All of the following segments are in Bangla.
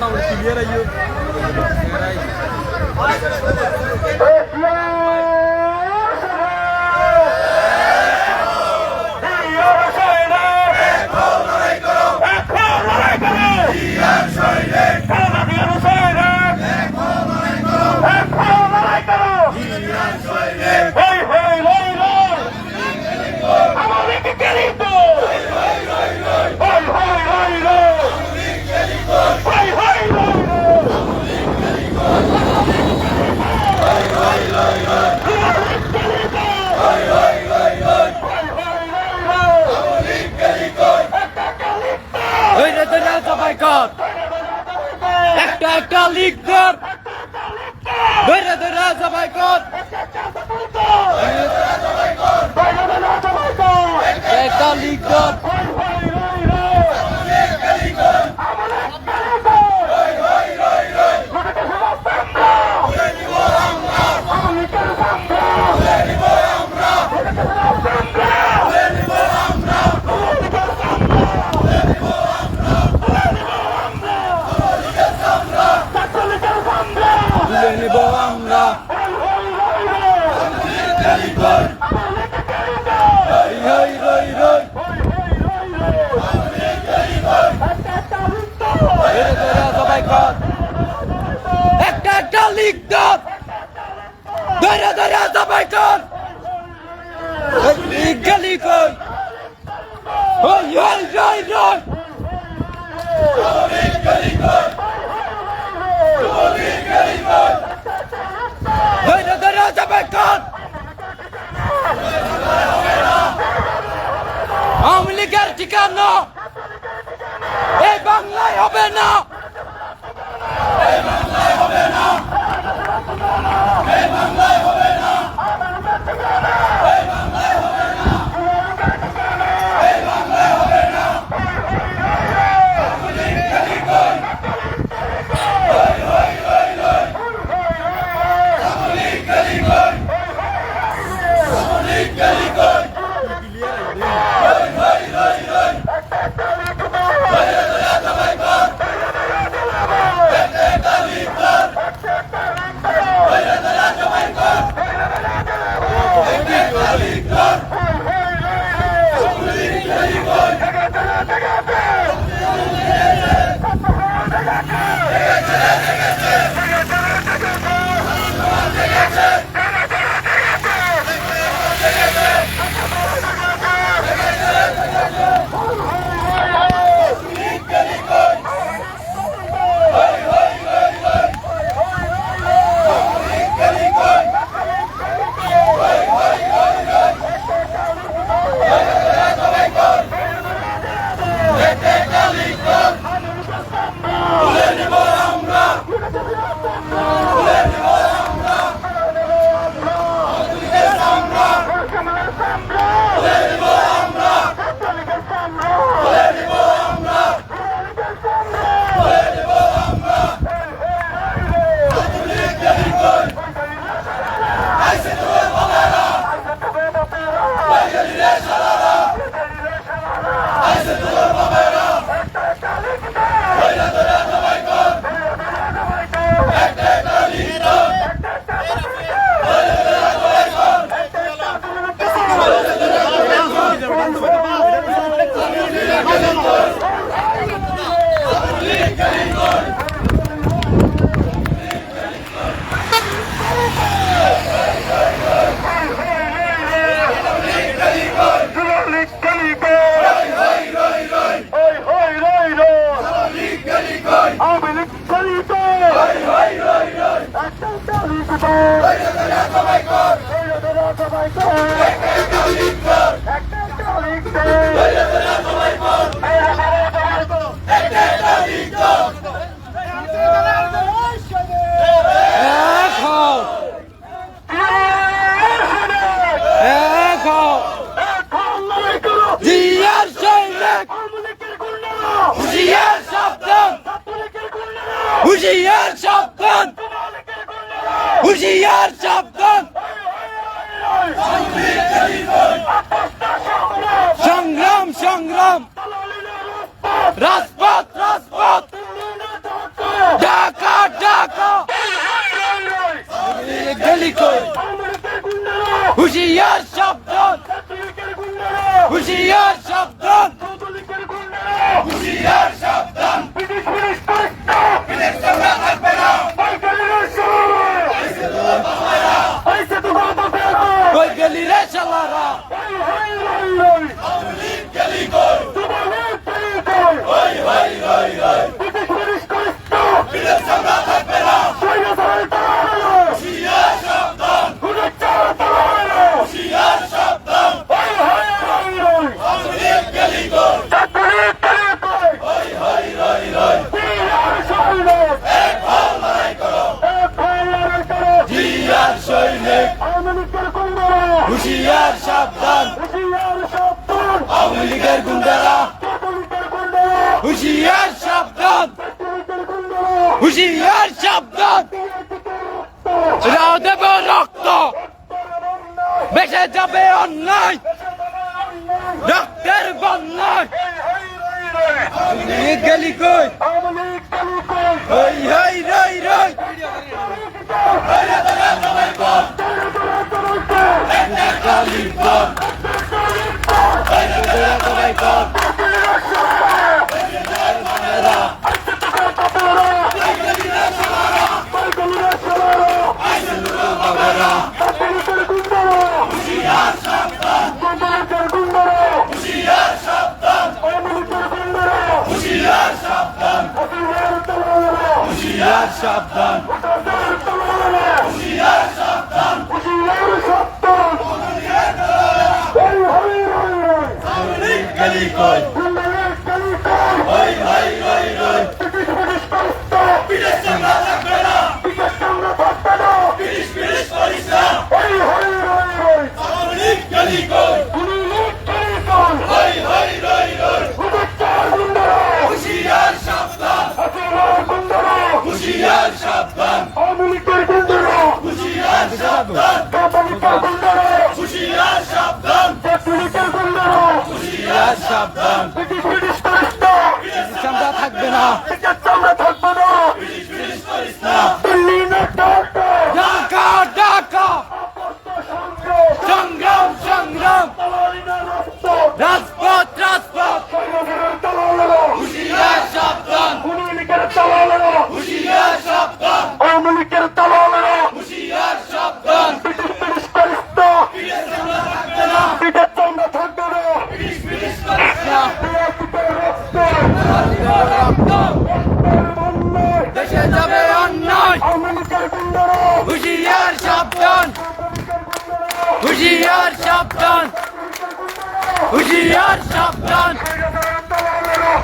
মোটামুটি ক্লিয়ার আইও একটা লিগ কর ধরে ধরে সবাই কর একটা লিগ কর একটা লিগ কর ধরে ধরে সবাই কর লিগ গলি কর ওই ওই ওই ওই লিগ গলি কর লিগ গলি কর ধরে ধরে সবাই কর আওয়ামী লীগের ঠিকানা এই বাংলায় হবে না এই বাংলায় হবে না এই বাংলায় হবে না এই বাংলায় হবে না এই বাংলায় হবে না আওয়ামী লীগ গলি কর ওই ওই ওই ওই আওয়ামী লীগ গলি কর আওয়ামী লীগ গলি কর ওই ওই ওই ওই ধরে ধরে সবাই কর একটা লিগ কর ধরে ধরে সবাই কর একটা লিগ কর আওয়ামী লীগ গলি কর হুশিয়ার সাবধান হুশিয়ার সাবধান সংগ্রাম সংগ্রাম রাজপথ রাজপথ গলি কই হুশিয়ার সাবধান হুশিয়ার সাবধান হুশিয়ার সাবধান বিদেশ চামড়া থাকবে না কই গলি রে শালারা গলি কই বিদেশ চামড়া থাকবে না হুশিয়ার সাবধান হুশিয়ার সাবধান গলি কই হুশিয়ার সাবধান আওয়ামী লীগের গুন্ডারা হুশিয়ার সাবধান হুশিয়ার সাবধান রাও দেবে রক্ত বেঁচে যাবে অন্যায় রক্তের বন্যায় গেলি কই হই হই রই রই সাবধান গলি কই হই হই রই রই বিদেশ চামড়া থাকবে না বিদেশ বিদেশ করিস না আওয়ামী লীগ গলি কই হই হই রই রই হুশিয়ার সাবধান হুশিয়ার সাবধান হুশিয়ার সাবধান হুশিয়ার সাবধান হুশিয়ার সাবধান চামড়া থাকবে না ঢাকা ঢাকা সংগ্রাম সংগ্রাম রাজপথ রাজপথ হুশিয়ার সাবধান হুশিয়ার সাবধান হুশিয়ার সাবধান দেশে যাবে অন্যায় হুশিয়ার সাবধান হুশিয়ার সাবধান হুশিয়ার সাবধান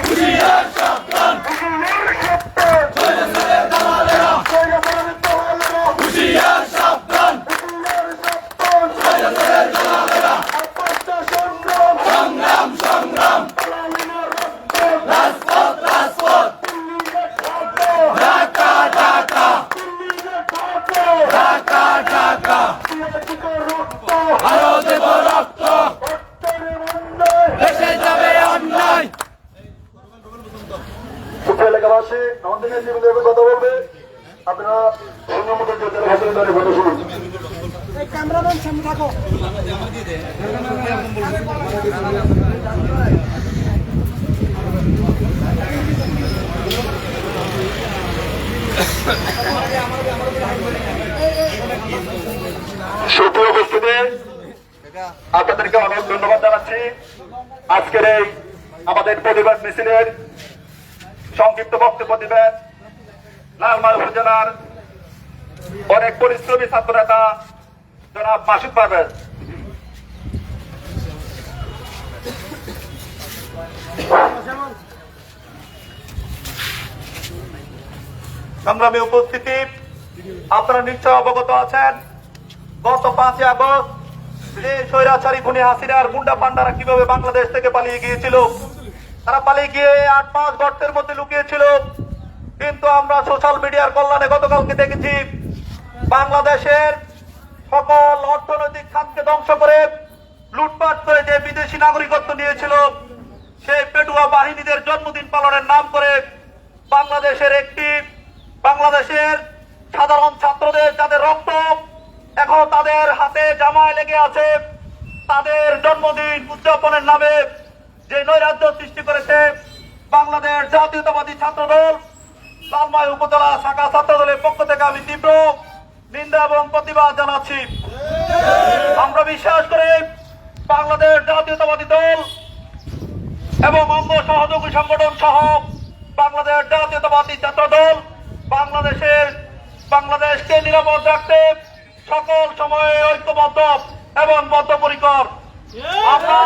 হুশিয়ার সাবধান হুশিয়ার সাবধান সংগ্রাম সংগ্রাম রাজপথ রাজপথ ঢাকা ঢাকা ঢাকা ঢাকা আরো দেব রক্ত দেশে যাবে অন্যায় এলাকাবাসী আমাদের জীবনের কথা বলবে আপনারা কথা শুনুন ক্যামেরাম্যান সামনে থাকো সুপ্রিয় উপস্থিতি আপনাদেরকে অনেক ধন্যবাদ জানাচ্ছি আজকের এই আমাদের প্রতিবাদ মিছিলের সংক্ষিপ্ত বক্তব্য দিবেন লালমাই উপজেলার অনেক পরিশ্রমী ছাত্র নেতা জনাব মাসুদ পারভেজ। সংগ্রামী উপস্থিতি আপনারা নিশ্চয় অবগত আছেন গত 5ই আগস্ট যে স্বৈরাচারী খুনি হাসিনার গুন্ডা পান্ডারা কিভাবে বাংলাদেশ থেকে পালিয়ে গিয়েছিল। তারা পালিয়ে গিয়ে 8 মাস গর্তের মধ্যে লুকিয়েছিল, কিন্তু আমরা সোশ্যাল মিডিয়ার কল্যাণে গতকালকে দেখেছি বাংলাদেশের সকল অর্থনৈতিক খাতকে ধ্বংস করে লুটপাট করে যে বিদেশি নাগরিকত্ব নিয়েছিল সেই পেটুয়া বাহিনীদের জন্মদিন পালনের নাম করে বাংলাদেশের সাধারণ ছাত্রদের যাদের রক্ত এখন তাদের হাতে জামায় লেগে আছে তাদের জন্মদিন উদযাপনের নামে যে নৈরাজ্য সৃষ্টি করেছে বাংলাদেশ জাতীয়তাবাদী ছাত্র দল। লালমাই উপজেলা শাখা ছাত্র দলের পক্ষ থেকে আমি তীব্র নিন্দা এবং প্রতিবাদ জানাচ্ছি। আমরা বিশ্বাস করি বাংলাদেশ জাতীয়তাবাদী দল এবং অঙ্গ সহযোগী সংগঠন সহ বাংলাদেশ জাতীয়তাবাদী ছাত্র দল বাংলাদেশকে নিরাপদ রাখতে সকল সময়ে ঐক্যবদ্ধ এবং বদ্ধপরিকর। আমরা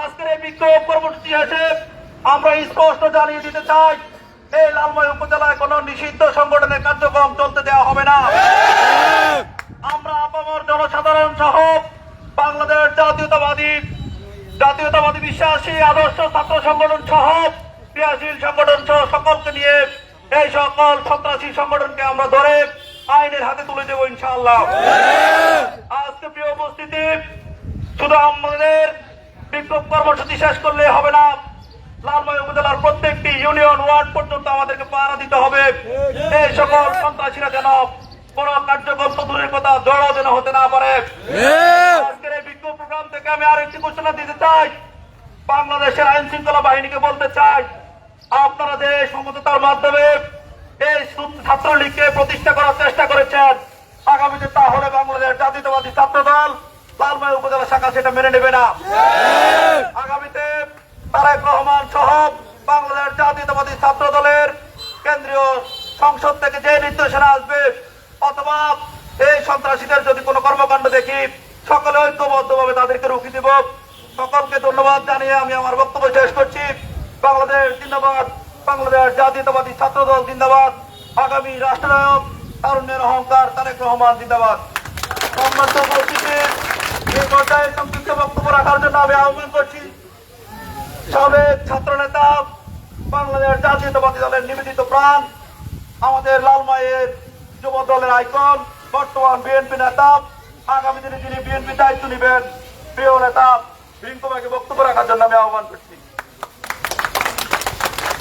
আজকের এই বিক্ষোভ কর্মসূচি এসে আমরা স্পষ্ট জানিয়ে দিতে চাই এই লালমাই উপজেলায় কোন নিষিদ্ধ সংগঠনের কার্যক্রম চলতে দেওয়া হবে না। আমরা আপামর জনসাধারণ সহ বাংলাদেশ জাতীয়তাবাদী বিশ্বাসী আদর্শ ছাত্র সংগঠন সহ ক্রিয়াশীল সংগঠন সহ সকলকে নিয়ে এই সকল সন্ত্রাসী সংগঠনকে আমরা ধরে আইনের হাতে তুলে দেবো ইনশাআল্লাহ। আজকে প্রিয় উপস্থিতি, শুধু আমাদের বিক্ষোভ কর্মসূচি শেষ করলে হবে না, লালমাই উপজেলার প্রত্যেকটি ইউনিয়ন ওয়ার্ড পর্যন্ত আমাদেরকে পাহারা দিতে হবে। এই সকল সন্ত্রাসীরা যেন কোন কার্যক্রম তো দূরের কথা জড়ো যেন হতে না পারে। আজকের এই বিক্ষোভ প্রোগ্রাম থেকে আমি আরেকটি ঘোষণা দিতে চাই, বাংলাদেশের আইন শৃঙ্খলা বাহিনীকে বলতে চাই, আপনারা যে সমঝোতার মাধ্যমে এই ছাত্রলীগকে প্রতিষ্ঠা করার চেষ্টা করেছেন, আগামীতে তাহলে বাংলাদেশ জাতীয়তাবাদী ছাত্র দল লালমাই উপজেলা শাখা সেটা মেনে নেবে না। আগামীতে তারেক রহমান সহ বাংলাদেশ জাতীয়তাবাদী ছাত্র দলের কেন্দ্রীয় সংসদ থেকে যে নির্দেশনা আসবে অথবা এই সন্ত্রাসীদের যদি কোনো কর্মকাণ্ড দেখি সকলে ঐক্যবদ্ধভাবে তাদেরকে রুখে দেব। সকলকে ধন্যবাদ জানিয়ে আমি আমার বক্তব্য শেষ করছি। বাংলাদেশ জিন্দাবাদ, বাংলাদেশ জাতীয়তাবাদী ছাত্র দল জিন্দাবাদ, আগামী রাষ্ট্রনায়ক তারুণ্যের অহংকার তারেক রহমান জিন্দাবাদ। সম্মানিত উপস্থিতি, এই পর্যায়ে সংক্ষিপ্ত বক্তব্য রাখার জন্য আমি আহ্বান করছি সাবেক ছাত্র নেতা, বাংলাদেশ জাতীয়তাবাদী দলের নিবেদিত প্রাণ, আমাদের লালমাইয়ের যুব দলের আইকন, বর্তমান বিএনপি নেতা, আগামী দিনে যিনি বিএনপি দায়িত্ব নেবেন, প্রিয় নেতা রিঙ্কু ভাইকে বক্তব্য রাখার জন্য আমি আহ্বান করছি।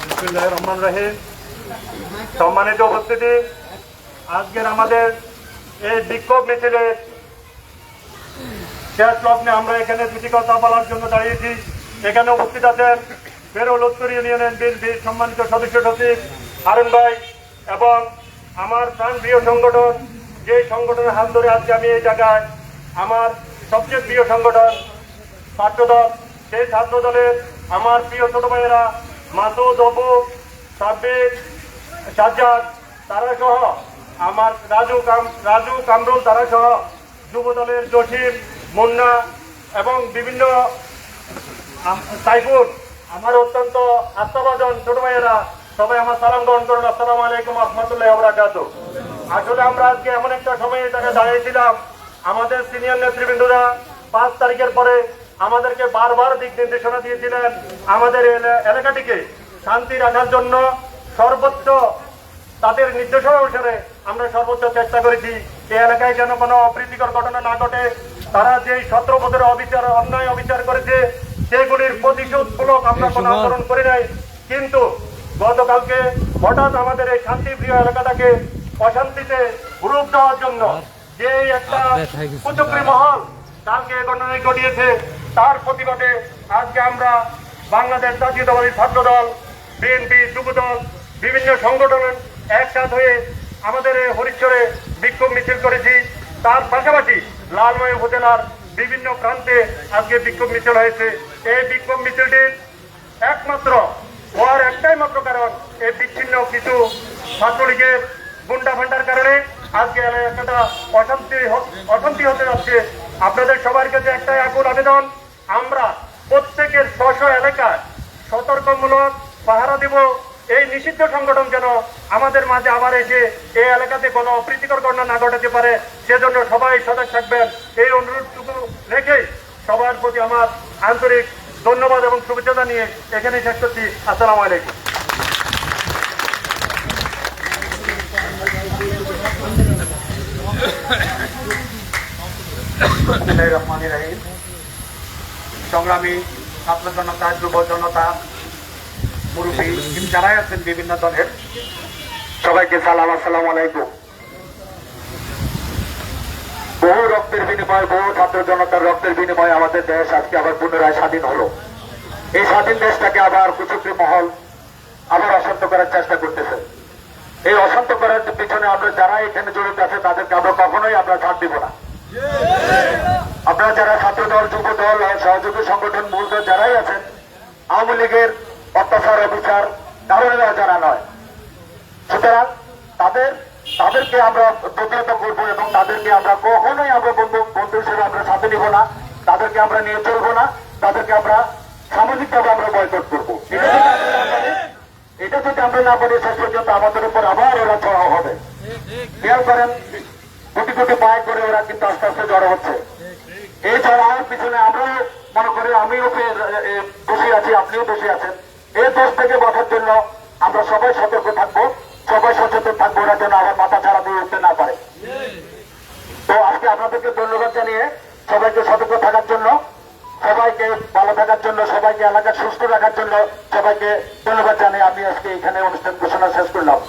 বিসমিল্লাহির রহমানির রহিম। সম্মানিত উপস্থিতি, আজকের আমাদের এই বিক্ষোভ মিছিলের শেষ লগ্নে আমরা এখানে দুটি কথা বলার জন্য দাঁড়িয়েছি। এখানে উপস্থিত আছেন বেরোল উত্তর ইউনিয়নের বিএনপির সম্মানিত সদস্য সচিব হারুন ভাই এবং আমার প্রাণপ্রিয় সংগঠন, যে সংগঠনের হাত ধরে আজকে আমি এই জায়গায়, আমার সবচেয়ে প্রিয় সংগঠন ছাত্রদল, সেই ছাত্র দলের আমার প্রিয় ছোট ভাইয়েরা মাসুদ, অপু, সাব্বির, সাজ্জাদ তারা সহ আমার রাজু কামরুল তারা সহ যুব দলের জসিম, মুন্না এবং বিভিন্ন সাইফুল, আমার অত্যন্ত আস্থাভাজন ছোট ভাইয়েরা সবাই আমার সালাম গ্রহণ করুন। আসসালামু আলাইকুম ওয়া রাহমাতুল্লাহি ওয়া বারাকাতুহু। আসলে আমরা আজকে এমন একটা সময়ে এটাকে দাঁড়িয়েছিলাম, আমাদের সিনিয়র নেতৃবৃন্দরা 5 তারিখের পরে আমাদেরকে বারবার দিক নির্দেশনা দিয়েছিলেন আমাদের এলাকাটিকে শান্তি রাখার জন্য। সর্বোচ্চ তাদের নির্দেশনা অনুসারে আমরা সর্বোচ্চ চেষ্টা করেছি এই এলাকায় যেন কোনো অপ্রীতিকর ঘটনা না ঘটে। তারা যেই 17 বছরের অন্যায় অবিচার করেছে সেগুলির প্রতিশোধমূলক আমরা কোনো আন্দোলন করি নাই, কিন্তু গতকালকে হঠাৎ আমাদের এই শান্তিপ্রিয় এলাকাটাকে অশান্তিতে রূপ দেওয়ার জন্য যে একটা কুচক্রী মহল কালকে ঘটনা ঘটিয়েছে, তার প্রতিবাদে আজকে আমরা বাংলাদেশ জাতীয়তাবাদী ছাত্র দল, বিএনপি, যুবদল, বিভিন্ন সংগঠন একসাথ হয়ে আমাদের এই হরিশ্বরে বিক্ষোভ মিছিল করেছি। তার পাশাপাশি লালমাই উপজেলার বিভিন্ন প্রান্তে আজকে বিক্ষোভ মিছিল হয়েছে। এই বিক্ষোভ মিছিলটির একমাত্র হওয়ার একটাই মাত্র কারণ, এই বিচ্ছিন্ন কিছু ছাত্রলীগের গুন্ডা ফান্ডার কারণে আজকে এলাকাটা অশান্তি হতে যাচ্ছে। আপনাদের সবার কাছে একটাই আকুল আবেদন, আমরা প্রত্যেকের স্ব এলাকায় সতর্কমূলক পাহারা দেব। এই নিষিদ্ধ সংগঠন যেন আমাদের মাঝে আবার এসে এই এলাকাতে কোনো অপ্রীতিকর ঘটনা না ঘটাতে পারে, সেজন্য সবাই সজাগ থাকবেন। এই অনুরোধটুকু রেখে সবার প্রতি আমার আন্তরিক ধন্যবাদ এবং শুভেচ্ছা জানিয়ে এখানে শেষ করছি। আসসালামু আলাইকুম। সংগ্রামী ছাত্র জনতা, যুব জনতা, মুরব্বী যারাই আছেন বিভিন্ন দলের, সবাইকে সালাম, আসসালামু আলাইকুম। বহু রক্তের বিনিময়ে, বহু ছাত্র জনতার রক্তের বিনিময়ে আমাদের দেশ আজকে আবার পুনরায় স্বাধীন হলো। এই স্বাধীন দেশটাকে আবার কুচক্রী মহল আবার অশান্ত করার চেষ্টা করতেছে। এই অশান্ত করার পিছনে আমরা যারা এখানে জড়িত আছে তাদেরকে আমরা কখনোই আমরা ছাড় দিব না। আপনারা যারা ছাত্র দল, যুব দল, সহযোগী সংগঠন, মূল দল যারাই আছেন, আওয়ামী লীগের অত্যাচার অবিচার কারণে যারা নয়, সুতরাং তাদেরকে আমরা প্রতিহত করবো এবং তাদেরকে আমরা কখনোই আমরা বন্ধু হিসেবে আমরা সাথে নিব না, তাদেরকে আমরা নিয়ে চলবো না, তাদেরকে আমরা সামাজিকভাবে আমরা বয়কট করবো। এটা যদি আমরা না পারি শেষ পর্যন্ত আমাদের উপর আবার ওরা চড়াও হবে। খেয়াল করেন, কোটি কোটি পায় করে ওরা কিন্তু আস্তে আস্তে জড়ো হচ্ছে। এই চড়াওয়ার পিছনে আমরা মনে করি আমিও দোষী আছি, আপনিও দোষী আছেন। এই দোষ থেকে বাঁচার জন্য আমরা সবাই সতর্ক থাকবো, সবাই সচেতন থাকবো, ওরা যেন আবার মাথা ছাড়া দিয়ে উঠতে না পারে। তো আজকে আপনাদেরকে ধন্যবাদ জানিয়ে সবাইকে সতর্ক থাকার জন্য, সবাইকে ভালো থাকার জন্য, সবাইকে এলাকা সুস্থ রাখার জন্য সবাইকে ধন্যবাদ জানিয়ে আমি আজকে এখানে অনুষ্ঠান ঘোষণা শেষ করলাম,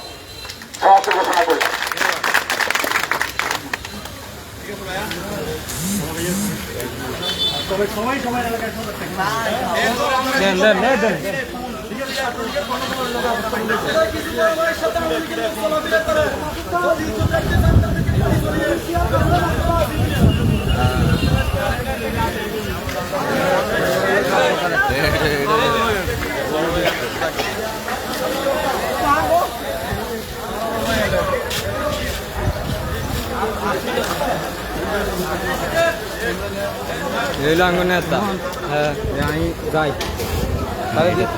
সমাপ্তি ঘোষণা করি। সময় এলাকায় Hilang ko na ito. Yang ay,